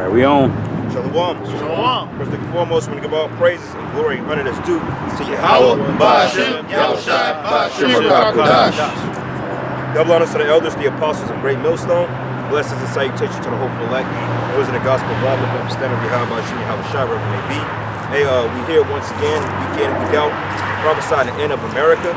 Alright, we on. Shalom. Shalom. First and foremost, we want to give all praises and glory and honor that's due to YAHAWAH, bahasham, YAHAWASHI, Double honors to the elders, the apostles, and great millstone. Blessings and salutations to the hopeful elect. Those in the gospel of God, live understanding of YAHAWASHI, YAHAWASHI, wherever it may be. Hey, we here once again, week in and week out, prophesying the end of America,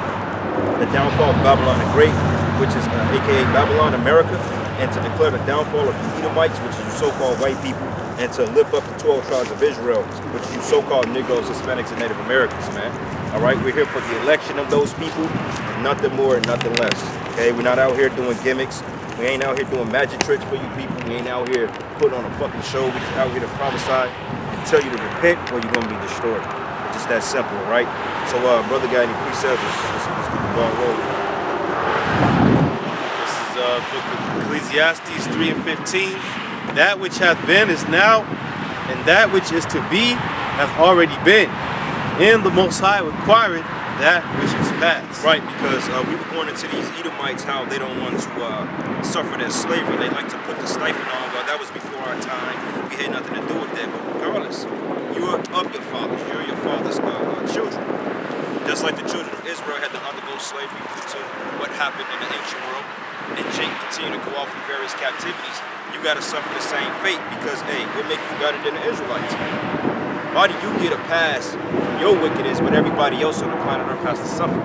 the downfall of Babylon the Great, which is aka Babylon, America, and to declare the downfall of the Edomites, which is you so-called white people, and to lift up the 12 tribes of Israel, which is you so-called Negroes, Hispanics, and Native Americans, man. All right, we're here for the election of those people, and nothing more and nothing less. Okay, we're not out here doing gimmicks. We ain't out here doing magic tricks for you people. We ain't out here putting on a fucking show. We just out here to prophesy and tell you to repent or you're gonna be destroyed. It's just that simple, right? So, brother, got any precepts? Let's get the ball rolling. This is book of Ecclesiastes 3 and 15. That which hath been is now, and that which is to be hath already been. And the Most High requireth that which is past. Right, because we were going into these Edomites, how they don't want to suffer their slavery. They like to put the stipend on. Well, that was before our time. We had nothing to do with that. But regardless, you are of your fathers. You're your father's children. Just like the children of Israel had to undergo slavery due to what happened in the ancient world, and Jake continued to go off in various captivities, you got to suffer the same fate because, hey, what make you better than the Israelites, man? Why do you get a pass from your wickedness, but everybody else on the planet Earth has to suffer?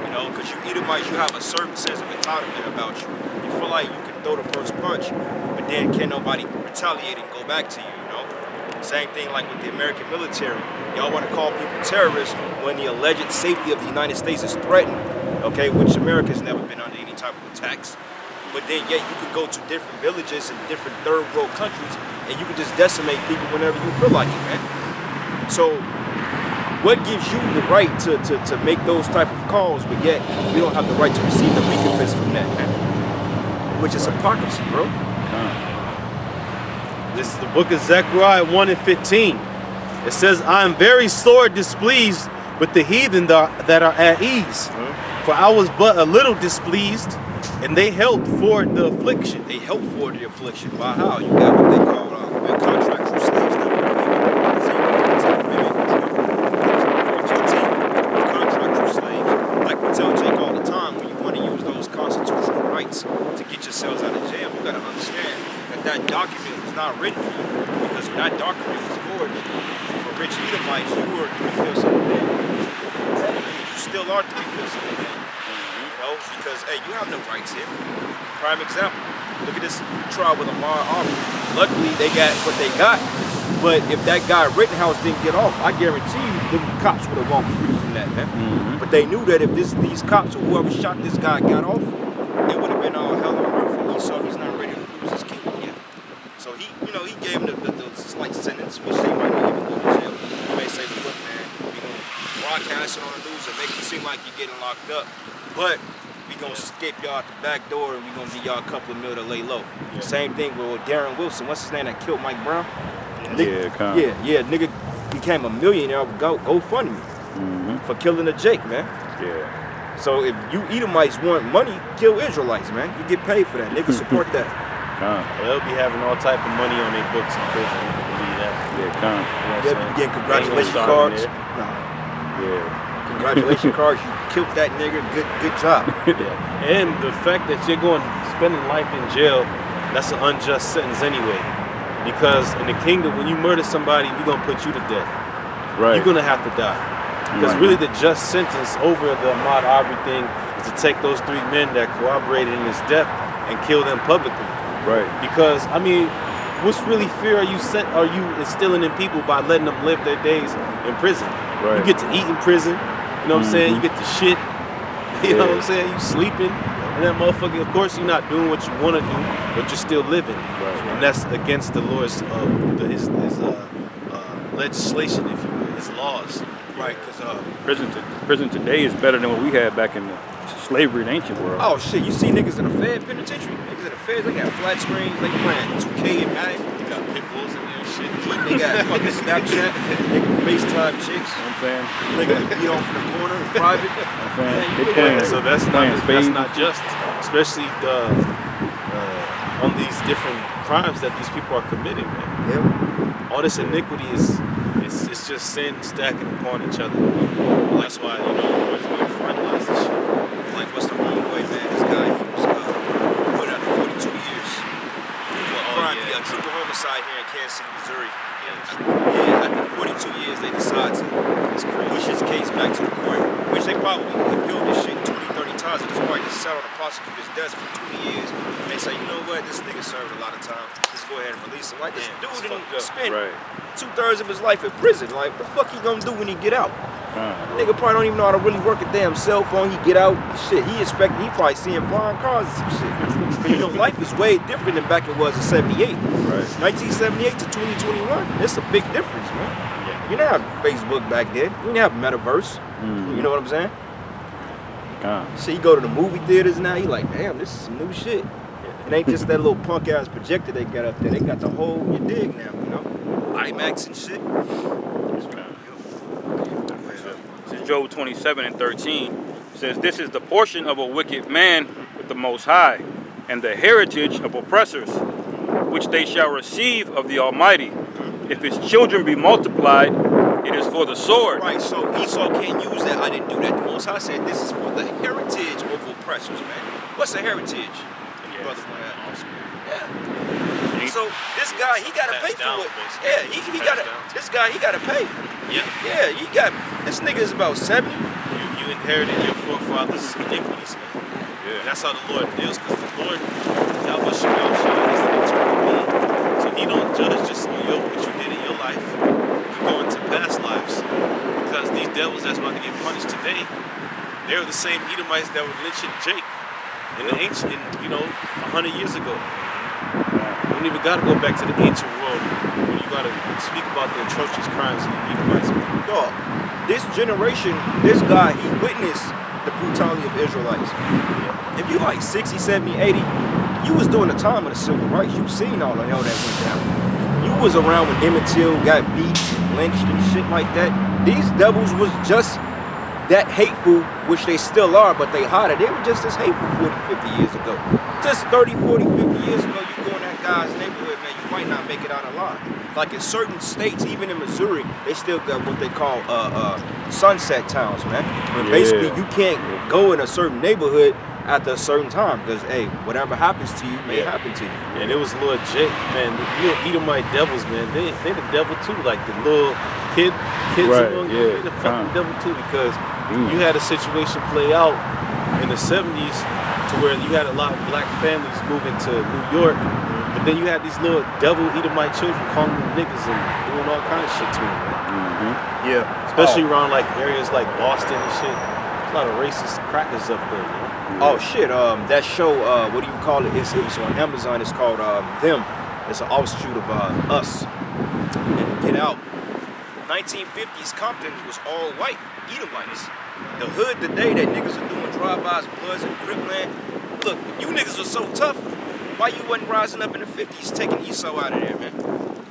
You know, because you Edomites, you have a certain sense of entitlement about you. You feel like you can throw the first punch, but then can't nobody retaliate and go back to you, you know? Same thing like with the American military. Y'all want to call people terrorists when the alleged safety of the United States is threatened, okay, which America's never been under any type of attacks. But then yet you can go to different villages in different third world countries and you can just decimate people whenever you feel like it, man. So what gives you the right to make those type of calls, but yet you don't have the right to receive the recompense from that, man? Which is hypocrisy, bro. This is the book of Zechariah 1 and 15. It says, I am very sore displeased with the heathen that are at ease. For I was but a little displeased, and they helped for the affliction. They helped for the affliction. By how? You got what they call contractual slaves now. Contractual slaves. Like we tell Jake all the time, when you want to use those constitutional rights to get yourselves out of jail, you got to understand that that document was not written for you, because when that document was forged for rich Edomites, you were 3/5 of the man. You still are 3/5 of the man. Because, hey, you have no rights here. Prime example, look at this trial with Ahmaud Arbery. Luckily, they got what they got, but if that guy at Rittenhouse didn't get off, I guarantee you the cops would have walked free from that, man. But they knew that if these cops or whoever shot this guy got off, it would have been all hell on earth for him, so he's not ready to lose his kingdom yet. So he gave him the slight sentence, which they might not even go to jail. You may say, look, man, we're going to broadcast it on the news and make it seem like you're getting locked up. But we gonna escape y'all out the back door and we gonna give y'all a couple of mil to lay low. Yeah. Same thing with Darren Wilson. What's his name that killed Mike Brown? Nigga became a millionaire with GoFundMe for killing a Jake, man. Yeah. So if you Edomites want money, kill Israelites, man. You get paid for that. Niggas support that. They'll be having all type of money on their books in prison. You can believe that. Yeah, They'll be getting congratulations cards. Yeah. Congratulations cards, you killed that nigga, good job. Yeah. And the fact that you're going spending life in jail, that's an unjust sentence anyway. Because in the kingdom, when you murder somebody, we're gonna put you to death. Right. You're gonna have to die. Because really the just sentence over the Ahmaud Arbery thing is to take those 3 men that cooperated in his death and kill them publicly. Right. Because I mean, what's really fear are you instilling in people by letting them live their days in prison? Right. You get to eat in prison. You know what I'm saying? You get to shit. You know what I'm saying? You sleeping. And that motherfucker, of course, you're not doing what you want to do, but you're still living. Right. And that's against the Lord's, his legislation, if you will, his laws. Right, because prison today is better than what we had back in the slavery in ancient world. oh shit, you see niggas in the Fed penitentiary? Niggas in the Feds, they got flat screens, they playing 2K and Madden. They got pit bulls in there and shit. They got fucking Snapchat, they can FaceTime chicks. You know what I'm saying? They got beat off in the corner in private. So that's not just, especially on these different crimes that these people are committing, man. Yeah. All this iniquity is it's just sin stacking upon each other. That's why, you know, we're going to finalize this shit. Like, what's the homeboy, man? This guy, he was put out 42 years for a crime, a triple homicide here in Kansas City, Missouri. Yeah, after 42 years, they decide to push his case back to the court, which they probably appealed this shit 20, 30 times, and it's probably just sat on the prosecutor's desk for 20 years. And they say, you know what, this nigga served a lot of time. Just go ahead and release him. Like, this dude didn't spend 2/3 of his life in prison. Like, what the fuck he gonna do when he get out? Nigga probably don't even know how to really work a damn cell phone. He get out, shit. He probably seeing flying cars and some shit. But you know, life is way different than back it was in '78. Right. 1978 to 2021. It's a big difference, man. Yeah. You didn't have Facebook back then. You didn't have Metaverse. You know what I'm saying? So you go to the movie theaters now. You like, damn, this is some new shit. It ain't just that little punk ass projector they got up there. They got the whole you dig now. You know, IMAX and shit. This is Job 27:13. Says, "This is the portion of a wicked man with the Most High, and the heritage of oppressors, which they shall receive of the Almighty. If his children be multiplied, it is for the sword." Right, so Esau can't use that. I didn't do that. The Most High said this is for the heritage of oppressors, man. What's a heritage? Any brothers want to ask? Yeah. So this guy, he gotta pay for it. Yeah, he gotta. This guy, he gotta pay. Yeah. Yeah, he got. This nigga is about 70. You inherited your forefathers' iniquities, man. Yeah. That's how the Lord deals, because the Lord, YAHAWASHI, is an eternal being. So he don't judge just on what you did in your life. You go into past lives. Because these devils that's about to get punished today, they're the same Edomites that were lynching Jake in the ancient, 100 years ago. You don't even gotta go back to the ancient world when you gotta speak about the atrocious crimes of the Edomites. Dog, this generation, this guy, he witnessed the brutality of Israelites. If you like 60, 70, 80, you was during the time of the civil rights. You seen all the hell that went down. You was around when Emmett Till got beat and lynched and shit like that. These devils was just that hateful, which they still are, but they hotter. They were just as hateful 40, 50 years ago. Just 30, 40, 50 years ago, you go in that guy's neighborhood, man, you might not make it out alive. Like in certain states, even in Missouri, they still got what they call sunset towns, man. But basically, you can't go in a certain neighborhood after a certain time, because, hey, whatever happens to you may happen to you. And it was Lord Jake, man. The little Edomite devils, man. They the devil too, like the little kids. Right, they the fucking devil too, because you had a situation play out in the 70s to where you had a lot of black families moving to New York, but then you had these little devil Edomite children calling them niggas and doing all kinds of shit to them, man. Yeah. Especially around like areas like Boston and shit. There's a lot of racist crackers up there, man. Oh shit, that show, what do you call it? It was on Amazon, it's called Them. It's an offshoot of Us. And Get Out. 1950s Compton was all white Edomites. The hood today that niggas are doing drive-bys, Bloods, and Cripland. Look, you niggas were so tough. Why you wasn't rising up in the 50s taking Esau out of there, man?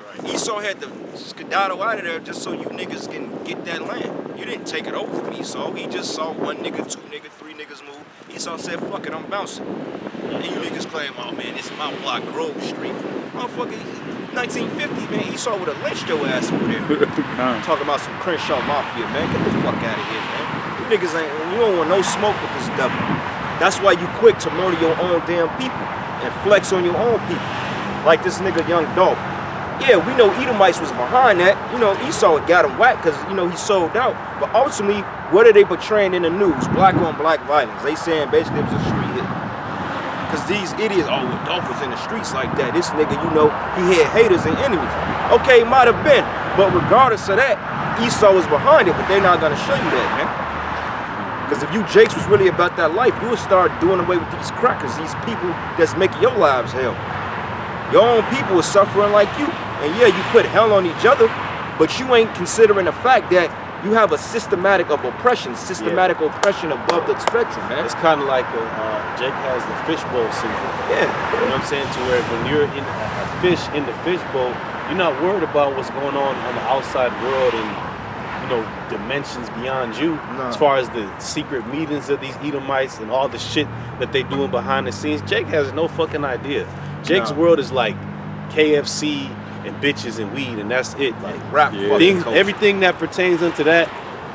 Right. Esau had to skedaddle out of there just so you niggas can get that land. You didn't take it over from Esau. He just saw one nigga, two niggas, three niggas move. Esau said, fuck it, I'm bouncing. And you niggas claim, oh man, this is my block, Grove Street. Motherfucker, 1950, man, Esau would have lynched your ass over there. Talking about some Crenshaw Mafia, man. Get the fuck out of here, man. You niggas ain't, you don't want no smoke with this devil. That's why you quick to murder your own damn people and flex on your own people. Like this nigga Young Dolph. Yeah, we know Edomites was behind that. You know, Esau got him whacked because, you know, he sold out. But ultimately, what are they portraying in the news? Black on black violence. They saying basically it was a street hit. Because these idiots, oh, well, Dolph was in the streets like that. This nigga, you know, he had haters and enemies. Okay, might have been. But regardless of that, Esau was behind it, but they're not going to show you that, man. Because if you Jakes was really about that life, you would start doing away with these crackers, these people that's making your lives hell. Your own people are suffering like you. And yeah, you put hell on each other, but you ain't considering the fact that you have a systematic of oppression, oppression above the spectrum, man. It's kind of like Jake has the fishbowl syndrome. Yeah. You know what I'm saying? To where when you're in a fish in the fishbowl, you're not worried about what's going on the outside world and, you know, dimensions beyond you. No. As far as the secret meetings of these Edomites and all the shit that they doing behind the scenes, Jake has no fucking idea. Jake's world is like KFC and bitches and weed, and that's it. Like Rap Yeah. things, culture. everything that pertains into that,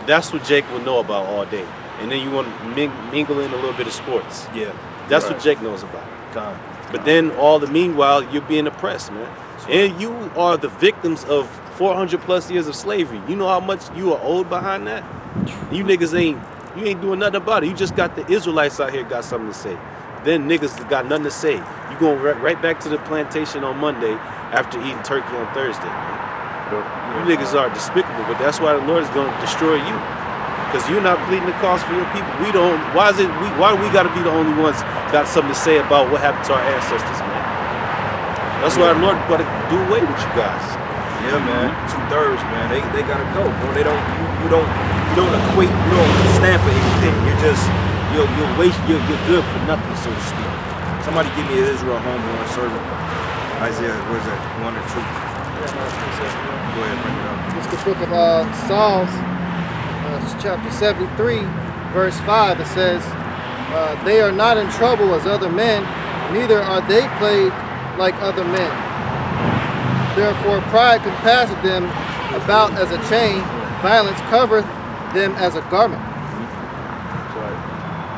that's what Jake will know about all day. And then you want to mingle in a little bit of sports. Yeah. That's Right. what Jake knows about. Con. But then all the meanwhile, you're being oppressed, man. And you are the victims of 400 plus years of slavery. You know how much you are owed behind that? You niggas you ain't doing nothing about it. You just got the Israelites out here got something to say. Then niggas got nothing to say. You going right back to the plantation on Monday after eating turkey on Thursday, man. You niggas are despicable, but that's why the Lord is going to destroy you. Because you're not pleading the cause for your people. Why do we got to be the only ones got something to say about what happened to our ancestors, man? That's why the Lord got to do away with you guys. Yeah, man. 2/3, man. They gotta go, bro. You don't equate. You don't stand for anything. You're good for nothing, so to speak. Somebody give me an Israel homeborn servant. Isaiah, what is that? 1 or 2? Go ahead, bring it up. It's the book of Psalms, chapter 73, verse 5. It says, "They are not in trouble as other men, neither are they plagued like other men. Therefore pride compasseth them about as a chain, violence covereth them as a garment."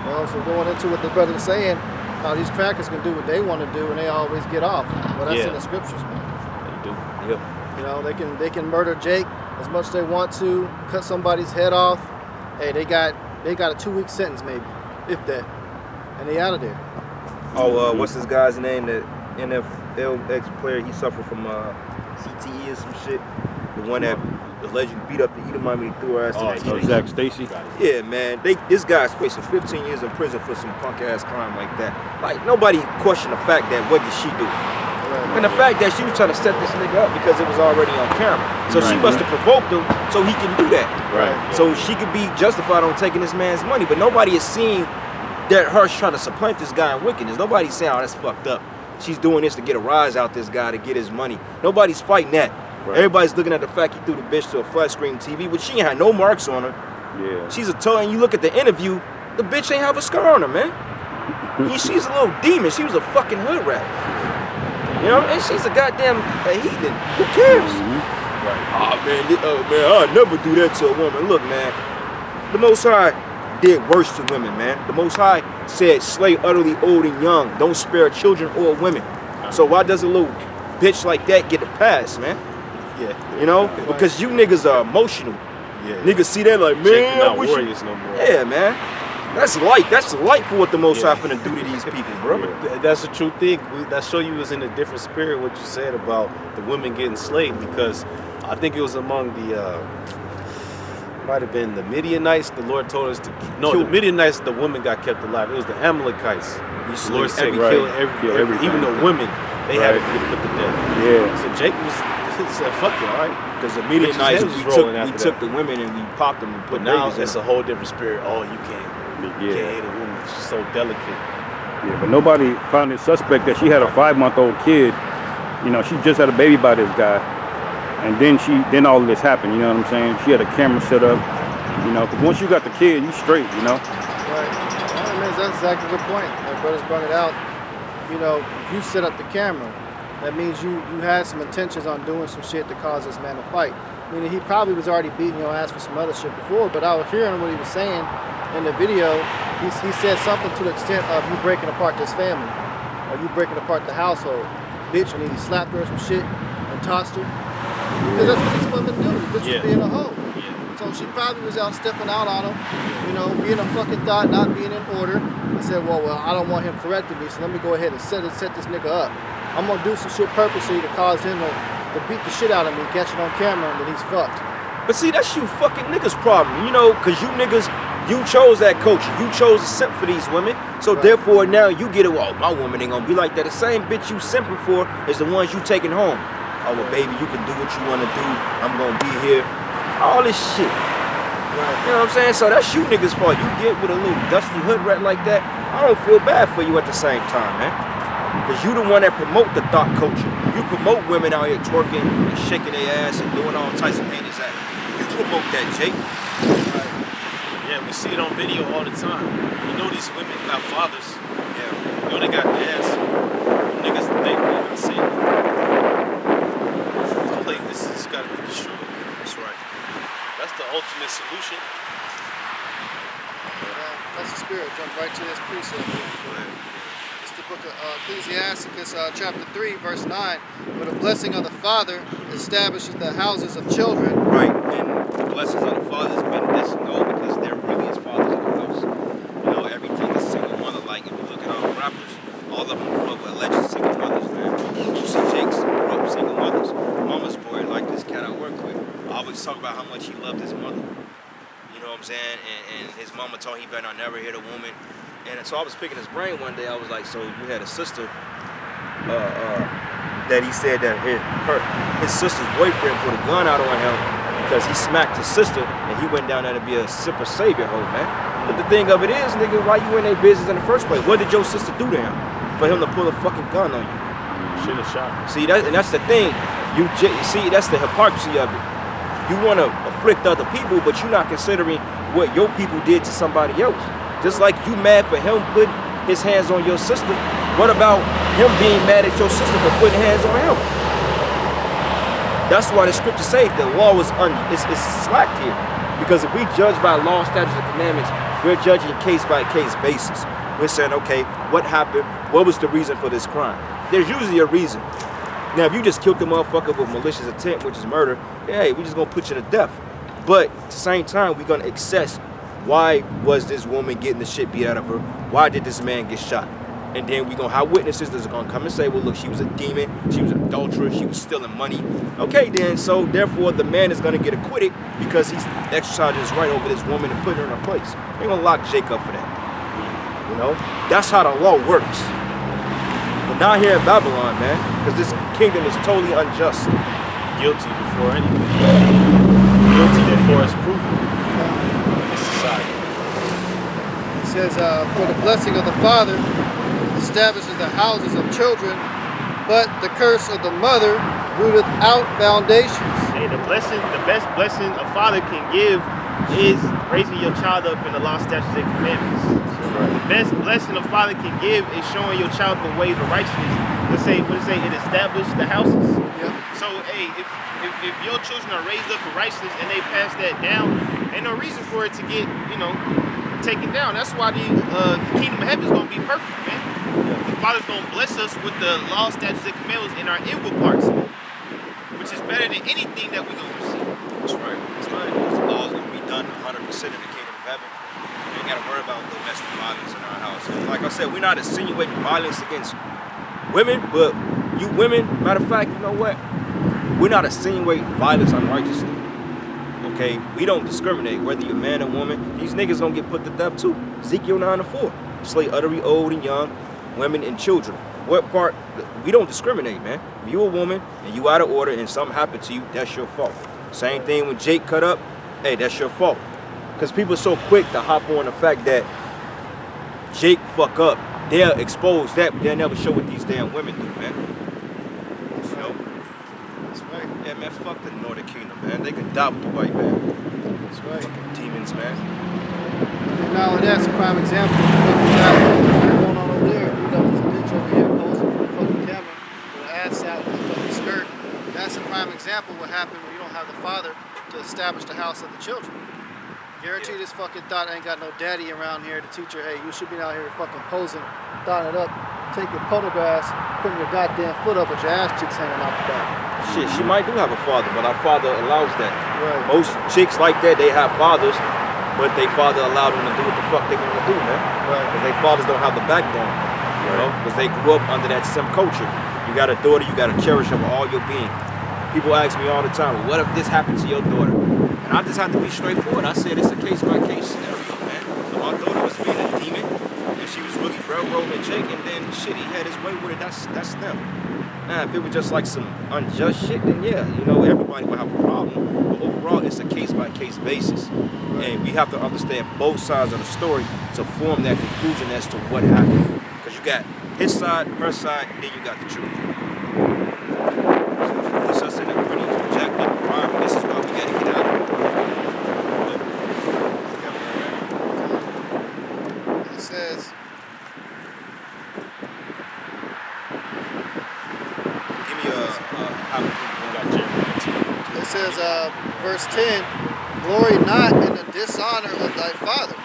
Well, so going into what the brother is saying, how these crackers can do what they want to do and they always get off. Well, that's in the scriptures, man. They do. Yep. You know, they can murder Jake as much as they want to, cut somebody's head off. Hey, they got a 2-week sentence maybe, if that, and they out of there. Oh, what's this guy's name? That NFL ex-player. He suffered from CTE or some shit. The one that allegedly beat up the Edomite when he threw her ass in that tank. Zach Stacy. Yeah, man. This guy's facing 15 years in prison for some punk ass crime like that. Like nobody questioned the fact that what did she do? And the fact that she was trying to set this nigga up because it was already on camera. So she must have provoked him so he can do that. Right. So she could be justified on taking this man's money. But nobody is seeing that her trying to supplant this guy in wickedness. Nobody's saying, oh, that's fucked up. She's doing this to get a rise out this guy to get his money. Nobody's fighting that. Right. Everybody's looking at the fact he threw the bitch to a flat screen TV, but she ain't had no marks on her. Yeah. She's a toe, and you look at the interview, the bitch ain't have a scar on her, man. She's a little demon. She was a fucking hood rat. You know, and she's a goddamn heathen. Who cares? Right. Oh man, I'll never do that to a woman. Look, man, the Most High did worse to women, man. The Most High said, slay utterly old and young. Don't spare children or women. So why does a little bitch like that get a pass, man? Yeah. You know, because you niggas are emotional. Yeah. Niggas see that like, man, Checking I out wish warriors no more. Yeah, man. That's light. That's light for what the Most High finna do to these people, bro. That's the true thing. That show you was in a different spirit what you said about the women getting slaved, because I think it was among the might have been the Midianites. The Lord told us to the Midianites. The women got kept alive. It was the Amalekites. The Lord said we killed every even the women. They had to be put to death. Yeah. So Jacob said, "Fuck it, all right." Because the Midianites, His head was we rolling after took that. the women and we popped them and put But now babies in it's them. a whole different spirit. Oh, you can't hate a woman. She's so delicate. Yeah, but nobody found it suspect that she had a 5-month-old kid. You know, she just had a baby by this guy, and then all of this happened. You know what I'm saying? She had a camera set up. You know, because once you got the kid, you straight. You know. Right. I mean, that's exactly the point. My brother's brought it out. You know, you set up the camera. That means you had some intentions on doing some shit to cause this man to fight. Meaning he probably was already beating your ass for some other shit before, but I was hearing what he was saying in the video. He said something to the extent of you breaking apart this family, or you breaking apart the household. Bitch, and then he slapped her or some shit and tossed her. Because that's what these women do. Bitch was being a hoe. So she probably was out stepping out on him, you know, being a fucking thought, not being in order. I said, well, I don't want him correcting me, so let me go ahead and set this nigga up. I'm gonna do some shit purposely to cause him to beat the shit out of me, catch it on camera, and then he's fucked. But see, that's you fucking niggas' problem, you know, because you niggas, you chose that culture. You chose to simp for these women. So therefore now you get it, well, my woman ain't gonna be like that. The same bitch you simping for is the ones you taking home. Oh, well, baby, you can do what you want to do. I'm gonna be here. All this shit. Right. You know what I'm saying? So that's you niggas' fault. You get with a little dusty hood rat like that, I don't feel bad for you at the same time, man. Because you the one that promote the thought culture. You promote women out here twerking and shaking their ass and doing all types of heinous acts. You promote that, Jake. Right. Yeah, we see it on video all the time. You know these women got fathers. Yeah. You know they got dads. Them niggas, they not saying ultimate solution. That's the spirit. Jump right to this precept. It's the book of Ecclesiasticus, chapter 3, verse 9. For the blessing of the father establishes the houses of children. Right, and the blessings of the father's been no, because they're really his fathers of the house. You know, everything is single mother. Like, if you look at all the rappers, all of them grew up with alleged single mothers, man. You see Jake's grew up single mothers. Mama's boy, like this cat I work with, I always talk about how much he loved his mother. You know what I'm saying? And his mama told him he better not never hit a woman. And so I was picking his brain one day. I was like, so you had a sister that he said that his sister's boyfriend put a gun out on him because he smacked his sister and he went down there to be a super savior hoe, man. But the thing of it is, nigga, why you in their business in the first place? What did your sister do to him for him to pull a fucking gun on you? Should have shot him. See, that's the thing. See, that's the hypocrisy of it. You want to afflict other people, but you're not considering what your people did to somebody else. Just like you mad for him putting his hands on your sister, what about him being mad at your sister for putting hands on him? That's why the scriptures say the law is slack here. Because if we judge by law, statutes, and commandments, we're judging case by case basis. We're saying, okay, what happened? What was the reason for this crime? There's usually a reason. Now, if you just killed the motherfucker with malicious intent, which is murder, hey, we just gonna put you to death. But at the same time, we're gonna assess why was this woman getting the shit beat out of her? Why did this man get shot? And then we're gonna have witnesses that's gonna come and say, well, look, she was a demon, she was an adulteress, she was stealing money. Okay, then, so therefore the man is gonna get acquitted because he's exercising his right over this woman and putting her in her place. They're gonna lock Jake up for that. You know, that's how the law works. But not here in Babylon, man, because this kingdom is totally unjust. Guilty before anything. Guilty before it's proven. In society. It says, for the blessing of the father establishes the houses of children, but the curse of the mother rooteth out foundations. Hey, the best blessing a father can give is raising your child up in the law, statutes, and commandments. The best blessing a father can give is showing your child the ways of righteousness. Let's say, it established the houses. Yep. So, hey, if your children are raised up in righteousness and they pass that down, ain't no reason for it to get, taken down. That's why the kingdom of heaven is going to be perfect, man. The Father's going to bless us with the law, statutes, and commandments in our inward parts, man, which is better than anything that we're going to receive. That's right. That's right. Because the law is going to be done 100% in the kingdom of heaven. We ain't got to worry about domestic violence in our house. And like I said, we're not insinuating violence against women, but you women, matter of fact, you know what? We're not insinuating violence unrighteously. Okay? We don't discriminate whether you're man or woman. These niggas gonna get put to death too. Ezekiel 9:4. Slay utterly old and young, women and children. What part? We don't discriminate, man. If you a woman and you out of order and something happened to you, that's your fault. Same thing when Jake cut up, hey, that's your fault. Because people are so quick to hop on the fact that Jake fuck up. They'll expose that, but they'll never show what these damn women do, man. You know? That's right. Yeah, man, fuck the Northern Kingdom, man. They can die with the white man. That's right. Fucking demons, man. And not only that's a prime example of the fucking guy going on over there. You got this bitch over here posing for the fucking camera with an ass out with a fucking skirt. That's a prime example of what happened when you don't have the father to establish the house of the children. Guarantee this fucking thought ain't got no daddy around here to teach her, hey, you should be out here fucking posing, thotting it up, taking photographs, putting your goddamn foot up with your ass cheeks hanging out the back. Shit, she might do have a father, but our father allows that. Right. Most chicks like that, they have fathers, but their father allowed them to do what the fuck they want to do, man. Right. Because their fathers don't have the backbone, you know, because they grew up under that sim culture. You got a daughter, you got to cherish her with all your being. People ask me all the time, well, what if this happened to your daughter? And I just have to be straightforward. I said it's a case-by-case scenario, man. So my daughter was being a demon, and she was really railroading Jake, and then shit, he had his way with it. That's them. Now, if it was just like some unjust shit, then yeah, everybody would have a problem. But overall, it's a case-by-case basis. And we have to understand both sides of the story to form that conclusion as to what happened. Because you got his side, her side, then you got the truth. Puts us in a pretty jacked up environment. This is why we got to get out of here. It says, Give me a it says, verse 10, glory not in the dishonor of thy father.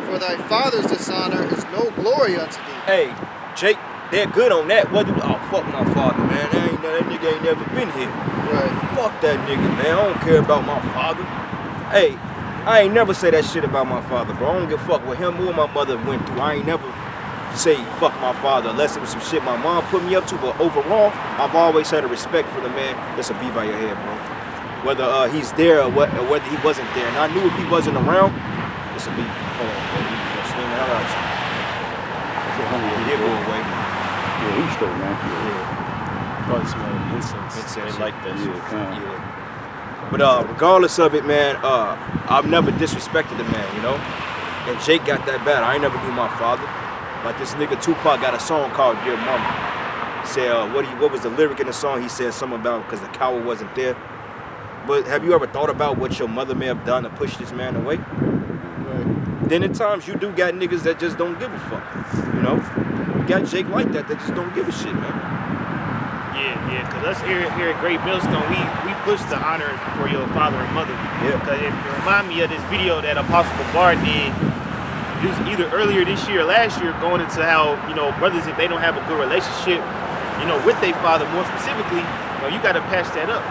For thy father's dishonor is no glory unto thee. Hey, Jake, they're good on that. What do fuck my father, man. That nigga ain't never been here. Right. Fuck that nigga, man. I don't care about my father. Hey, I ain't never say that shit about my father, bro. I don't give a fuck what him or my mother went through. I ain't never say fuck my father unless it was some shit my mom put me up to. But overall, I've always had a respect for the man. That's a B by your head, bro. Whether he's there or whether he wasn't there. And I knew if he wasn't around, it's a B. Hold on, bro. You gonna sting the hell out of you. He'll go away. Yeah, he's straight, man. Yeah. Probably smell incense. Incense. They like that shit. Yeah. But regardless of it, man, I've never disrespected the man, you know? And Jake got that bad. I ain't never knew my father. Like this nigga Tupac got a song called Dear Mama. He said, what was the lyric in the song? He said something about because the coward wasn't there. But have you ever thought about what your mother may have done to push this man away? Right. Then at times you do got niggas that just don't give a fuck, you know? You got Jake like that just don't give a shit, man. Yeah, because us here at Great Millstone, we push the honor for your father and mother. Yeah. Because it remind me of this video that Apostle Bar did. It was either earlier this year or last year, going into how, you know, brothers, if they don't have a good relationship, you know, with their father, more specifically, you know, you got to patch that up.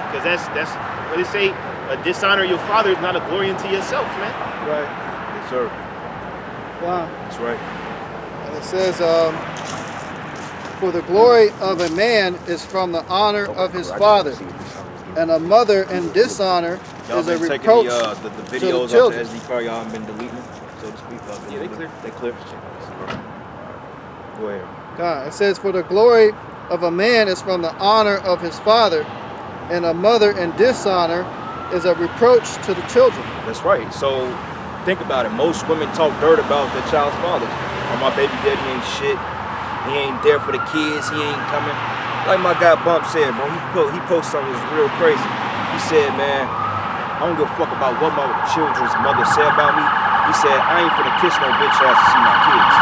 Because that's what they say, a dishonor of your father is not a glory unto yourself, man. Right. Yes, sir. Wow. That's right. And it says, for the glory of a man is from the honor of his father, and a mother in dishonor Y'all is a been taking reproach the to the videos off the children. SD card, y'all been deleting, so to speak. Yeah, they clear. They clear. Go ahead. God, it says, for the glory of a man is from the honor of his father, and a mother in dishonor is a reproach to the children. That's right. So think about it. Most women talk dirt about their child's father. Oh, my baby daddy ain't shit. He ain't there for the kids. He ain't coming. Like my guy Bump said, bro. He posted something that's real crazy. He said, man, I don't give a fuck about what my children's mother said about me. He said, I ain't finna kiss no bitch ass to see my kids.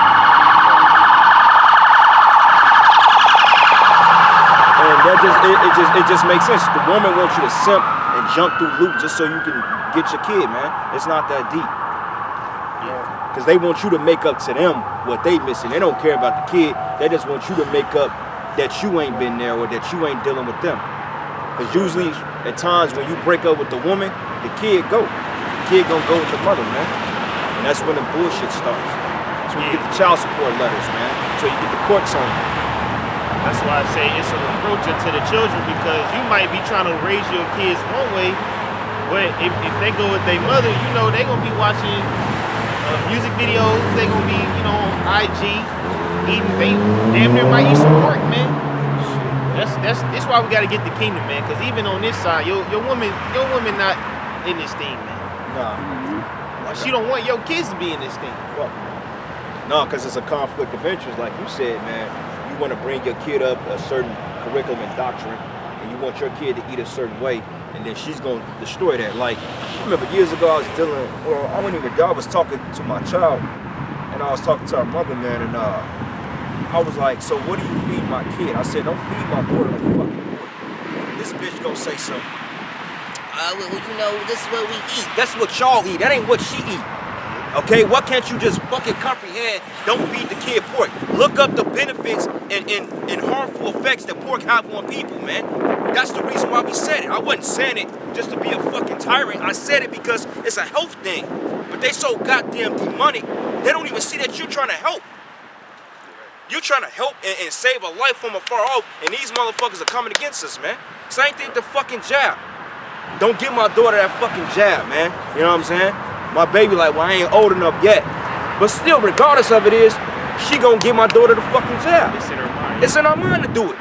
And that it just makes sense. The woman wants you to simp and jump through loops just so you can get your kid, man. It's not that deep. Because they want you to make up to them what they missing. They don't care about the kid. They just want you to make up that you ain't been there or that you ain't dealing with them. Because usually at times when you break up with the woman, the kid go. The kid gonna go with the mother, man. And that's when the bullshit starts. That's when you get the child support letters, man. So you get the courts on you. That's why I say it's a reproach to the children, because you might be trying to raise your kids one way, but if they go with their mother, you know, they gonna be watching music videos, they gonna be, you know, on IG, eating, they damn near might eat some pork, man. That's why we gotta get the kingdom, man, because even on this side, your woman not in this thing, man. Nah. She don't want your kids to be in this thing. Fuck. No, because it's a conflict of interest, like you said, man. You want to bring your kid up a certain curriculum and doctrine, and you want your kid to eat a certain way, and then she's going to destroy that. Like, I remember years ago, I was talking to my child, and I was talking to her mother, man, and I was like, so what do you feed my kid? I said, don't feed my daughter no fucking pork. This bitch gonna say something. Well, you know, this is what we eat. That's what y'all eat. That ain't what she eat. Okay, why can't you just fucking comprehend? Don't feed the kid pork. Look up the benefits and harmful effects that pork have on people, man. That's the reason why we said it. I wasn't saying it just to be a fucking tyrant. I said it because it's a health thing. But they so goddamn demonic, they don't even see that you're trying to help. You're trying to help and save a life from afar off, and these motherfuckers are coming against us, man. Same thing with the fucking jab. Don't give my daughter that fucking jab, man. You know what I'm saying? My baby like, well, I ain't old enough yet. But still, regardless of it is, she gonna give my daughter the fucking jab. It's in her mind. It's in our mind to do it.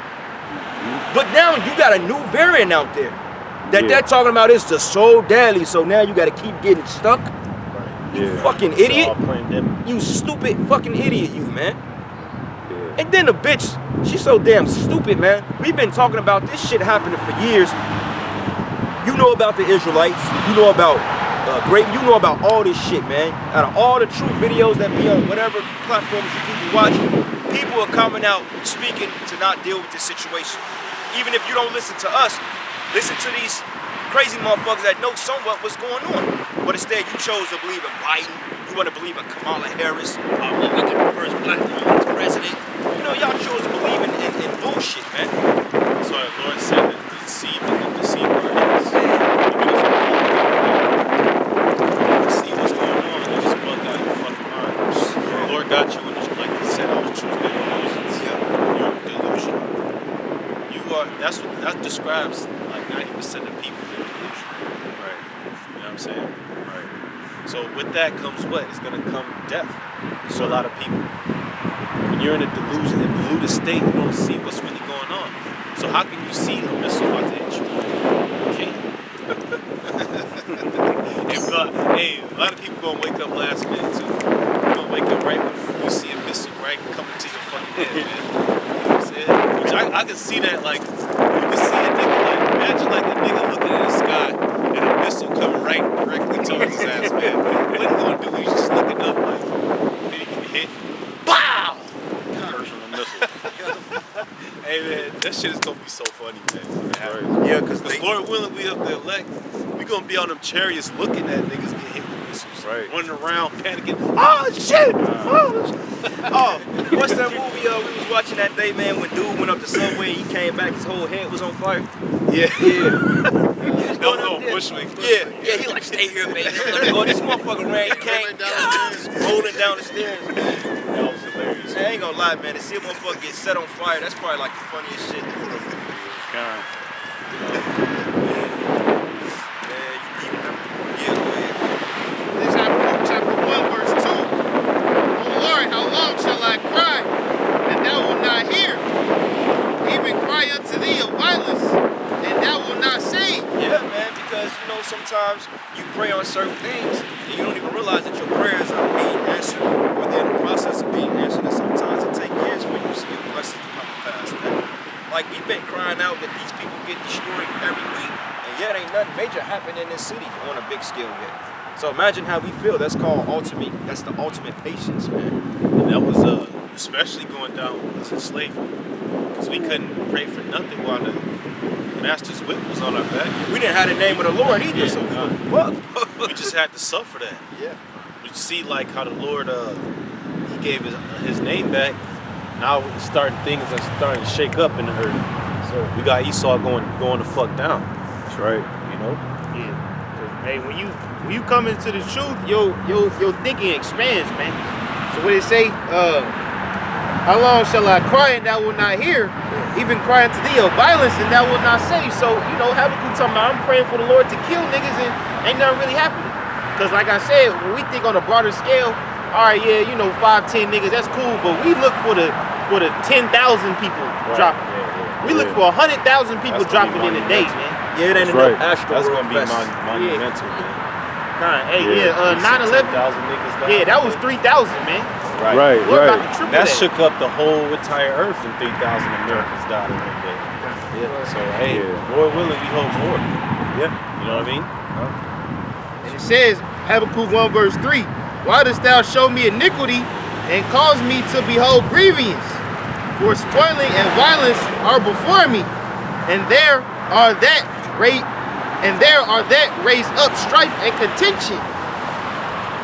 But now you got a new variant out there that they're talking about is just so deadly. So now you gotta keep getting stuck. You fucking idiot. You stupid fucking idiot, you, man. And then the bitch, she's so damn stupid, man. We've been talking about this shit happening for years. You know about the Israelites. You know about you know about all this shit, man. Out of all the true videos that be on whatever platforms you people watch, people are coming out speaking to not deal with this situation. Even if you don't listen to us, listen to these crazy motherfuckers that know somewhat what's going on. But instead, you chose to believe in Biden. You want to believe in Kamala Harris. What we get the first black woman as president. You know, y'all chose to believe in bullshit, man. So the Lord said that the deceive and deceive our heads. See what's going on. You just bugged out your fucking mind. The Lord got you when, like he said, I was choosing the delusions. Yeah. You're delusional. You are. That describes like 90% of people. They're delusional. Right. You know what I'm saying? Right. So with that comes what? It's gonna come death. So a lot of people. When you're in a delusion, in a deluded state, you don't see what's really going on. So how can you see a missile about to hit you? You can't. Hey, a lot of people gonna wake up last minute too. You're gonna wake up right when you see a missile right coming to your fucking head, man. You know what I'm saying? Which I can see that, like, you can see a nigga, like, imagine like a nigga looking in the sky and a missile coming right directly towards his ass, man. What he gonna do? He's just looking up like, then he can hit. Wow! Personal missile. Hey man, that shit is gonna be so funny, man. Right. Yeah, because Lord willing, we up there elect. We gonna be on them chariots looking at niggas get hit with missiles, Right. running around panicking. Oh shit! Oh, what's that movie we was watching that day, man, when dude went up the subway and he came back, his whole head was on fire? Yeah, Yeah. that was on Bushwick. Yeah, he like, stay here, baby. Oh, this motherfucker ran, he came rolling down the stairs. That was hilarious. I ain't gonna lie, man, to see a motherfucker get set on fire, that's probably like the funniest shit. Man, you go ahead. This Habakkuk chapter 1, verse 2. Oh Lord, how long shall I cry, and thou wilt not hear? Even cry unto thee of violence, and thou wilt not save. Yeah, man, because, you know, sometimes you pray on certain things, and you don't even realize that your prayers are being answered, or they're in the process of being answered, and sometimes it takes years for you to see your blessings to come to pass, man. Like, we've been crying out that these people get destroyed every week, and yet ain't nothing major happening in this city on a big scale yet. So imagine how we feel. That's called that's the ultimate patience, man. And that was especially going down was in slavery, because we couldn't pray for nothing while the master's whip was on our back. We didn't have the name of the Lord either, so fuck. We just had to suffer that. Yeah. You see, like how the Lord, he gave his name back. Now things are starting to shake up in the earth. So we got Esau going the fuck down. That's right. You know. Yeah. 'Cause, hey, when you come into the truth, your thinking expands, man. So what it say? How long shall I cry and thou wilt not hear? Even cry unto thee of violence and thou wilt not save. So, you know, Habakkuk talking about, I'm praying for the Lord to kill niggas and ain't nothing really happening. Because like I said, when we think on a broader scale, all right, yeah, you know, 5, 10 niggas, that's cool. But we look for the 10,000 people dropping. Yeah. We look for 100,000 people dropping in a day, man. Yeah, it ain't That's right. enough astro That's world gonna be fest. monumental, man. Hey, 9/11. 10,000 niggas down. Yeah, that was 3,000, man. Right, Lord about right. to triple That that. shook up the whole entire earth, and 3,000 Americans died in one day. Yeah. So hey, Lord willing, we hope more. Yeah. You know what I mean? And it says, Habakkuk 1 verse 3, why dost thou show me iniquity and cause me to behold grievance? For spoiling and violence are before me, and there are that raise up strife and contention.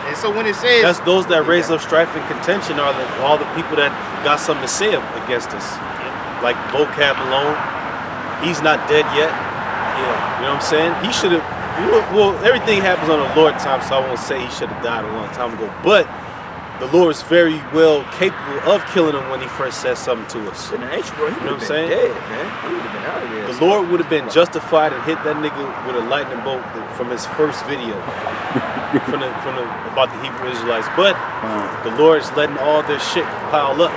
And so when it says That's those that raise up strife and contention are all the people that got something to say against us. Like Vocab alone, he's not dead yet. yeah, You know what I'm saying? He should have. Well, everything happens on the Lord's time, so I won't say he should have died a long time ago. But the Lord is very well capable of killing him when he first said something to us. In the ancient world, he You know would what I'm have been saying? dead, man. He would have been out of there. The Lord would have been justified and hit that nigga with a lightning bolt from his first video, from the about the Hebrew Israelites. But the Lord is letting all their shit pile up,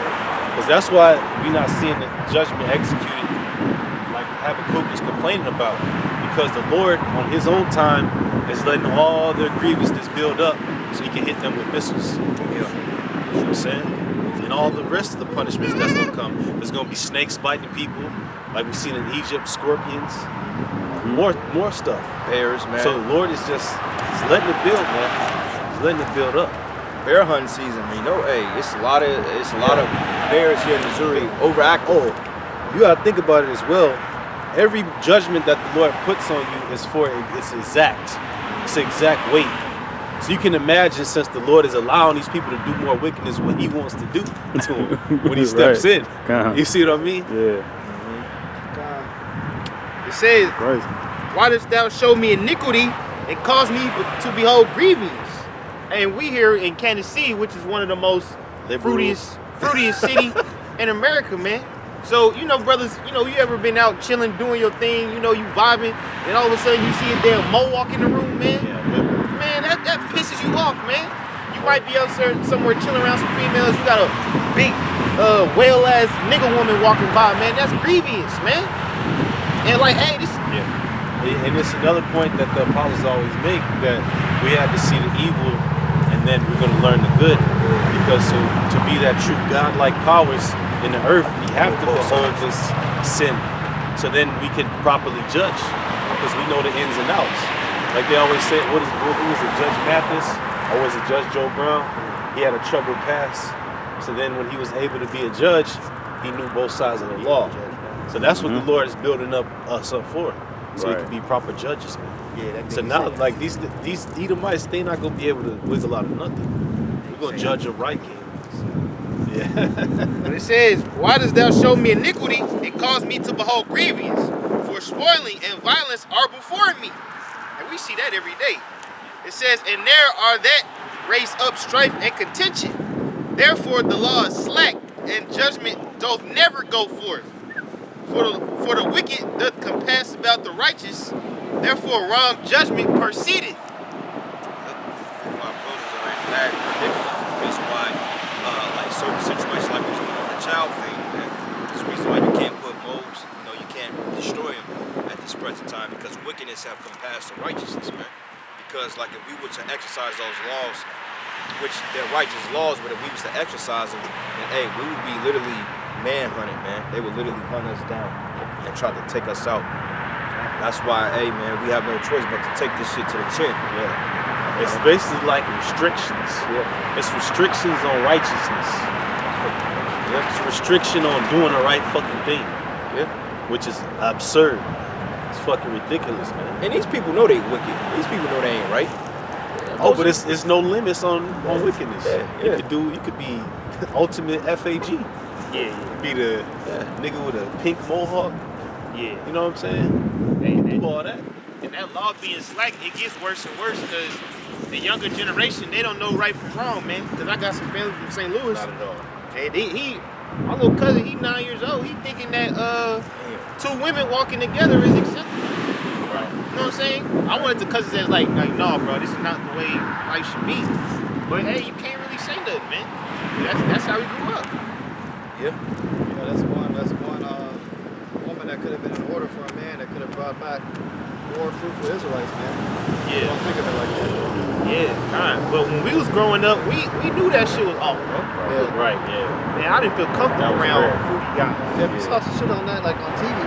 because that's why we not seeing the judgment executed like Habakkuk is complaining about. Because the Lord, on His own time, is letting all their grievousness build up, so He can hit them with missiles. You know what I'm saying? And all the rest of the punishments that's gonna come. There's gonna be snakes biting people, like we've seen in Egypt, scorpions, more stuff. Bears, man. So the Lord is He's letting it build, man. He's letting it build up. bear hunting season, you know, hey, it's a lot of bears here in Missouri overactive. Oh, you gotta think about it as well. every judgment that the Lord puts on you is for it's exact. It's exact weight. So you can imagine, since the Lord is allowing these people to do more wickedness, what He wants to do to them when He steps in. You see what I mean? Yeah. It says, Right. why dost thou show me iniquity and cause me to behold grievance? And we here in Kansas City, which is one of the most fruitiest city in America, man. So, you know, brothers, you know, you ever been out chilling, doing your thing, you know, you vibing, and all of a sudden you see a damn mohawk in the room, man? Man, that pisses you off, man. You might be out there somewhere chilling around some females, you got a big whale-ass nigga woman walking by, man. That's grievous, man. And like, hey, this... And it's another point that the apostles always make, that we have to see the evil and then we're going to learn the good. Because to be that true God-like powers in the earth, we have to behold this sin. So then we can properly judge, because we know the ins and outs. Like they always say, who was it, Judge Mathis? Or was it Judge Joe Brown? He had a troubled past. So then when he was able to be a judge, he knew both sides of the law. So that's what the Lord is building us up for. So he can be proper judges, man. Yeah, so now, like these Edomites, they not gonna be able to wiggle out of nothing. We're gonna judge them right, King. Yeah. But it says, why dost thou show me iniquity and cause me to behold grievance? For spoiling and violence are before me. And we see that every day. It says, and there are that raise up strife and contention. Therefore the law is slack, and judgment doth never go forth. For the wicked doth compass about the righteous, therefore wrong judgment proceedeth. My brothers are in bad predicament. That's why, like certain situations, like what's going on with the child thing, man. There's a reason why you can't put moles, you know, you can't destroy them at this present time, because wickedness have compassed the righteousness, man. Because, like, if we were to exercise those laws, which they're righteous laws, but if we was to exercise them, then, hey, we would be literally manhunted, man. They would literally hunt us down and try to take us out. That's why, hey, man, we have no choice but to take this shit to the chin. Yeah. It's basically like restrictions. Yeah. It's restrictions on righteousness. Yeah. It's restriction on doing the right fucking thing. Yeah. Which is absurd. It's fucking ridiculous, man. And these people know they wicked. These people know they ain't right. Oh, but it's no limits on wickedness. Yeah. You could be ultimate FAG. Yeah. Be the nigga with a pink mohawk. Yeah. You know what I'm saying? And do all that. And that law being slack, it gets worse and worse, because the younger generation, they don't know right from wrong, man. Because I got some family from St. Louis. Not at all. And my little cousin, he 9 years old. He thinking that two women walking together is acceptable. Right. You know what I'm saying? I wanted the cousins that's like, no, bro, this is not the way life should be. But hey, you can't really say nothing, man. That's how we grew up. Yeah, that's one woman that could have been an order for a man that could have brought back more fruitful Israelites, man. Yeah. Don't think of it like that. Yeah, kind. But when we was growing up, we knew that shit was off, bro. Yeah. Right, yeah. Man, I didn't feel comfortable around rare. fruity guys. Yeah, if you saw some shit on that, like on TV,